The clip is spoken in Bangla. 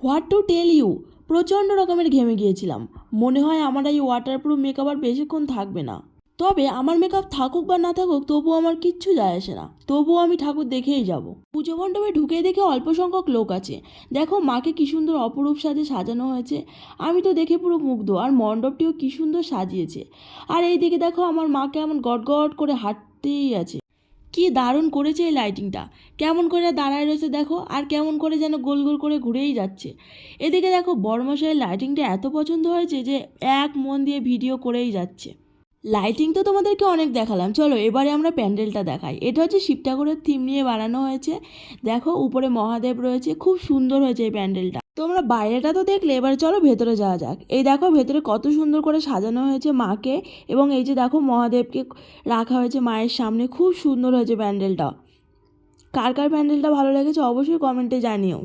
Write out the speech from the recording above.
হোয়াট টু টেল ইউ, প্রচণ্ড রকমের ঘেমে গিয়েছিলাম। মনে হয় আমার এই ওয়াটারপ্রুফ মেকআপ আর বেশিক্ষণ থাকবে না। তবে আমার মেকআপ থাকুক বা না থাকুক তবুও আমার কিচ্ছু যায় আসে না, তবুও আমি ঠাকুর দেখেই যাব। পুজো মণ্ডপে ঢুকে দেখে অল্প সংখ্যক লোক আছে। দেখো মাকে কি সুন্দর অপরূপ সাজে সাজানো হয়েছে, আমি তো দেখে পুরো মুগ্ধ। আর মণ্ডপটিও কি সুন্দর সাজিয়েছে। আর এইদিকে দেখো আমার মাকে এমন গট গট করে হাঁটতেই আছে। কি দারুণ করেছে এই লাইটিংটা, কেমন করে দাঁড়ায় রয়েছে দেখো, আর কেমন করে যেন গোল গোল করে ঘুরেই যাচ্ছে। এদিকে দেখো বড়মশাইয়ের লাইটিংটা এত পছন্দ হয়েছে যে এক মন দিয়ে ভিডিও করেই যাচ্ছে। লাইটিং তো তোমাদেরকে অনেক দেখালাম, চলো এবারে আমরা প্যান্ডেলটা দেখাই। এটা হচ্ছে শিব ঠাকুরের থিম নিয়ে বানানো হয়েছে। দেখো উপরে মহাদেব রয়েছে, খুব সুন্দর হয়েছে এই প্যান্ডেলটা। তোমরা বাইরেটা তো দেখলে, এবার চলো ভেতরে যাওয়া যাক। এই দেখো ভেতরে কত সুন্দর করে সাজানো হয়েছে মাকে, এবং এই যে দেখো মহাদেবকে রাখা হয়েছে মায়ের সামনে। খুব সুন্দর হয়েছে প্যান্ডেলটা। কার কার প্যান্ডেলটা ভালো লেগেছে অবশ্যই কমেন্টে জানিও।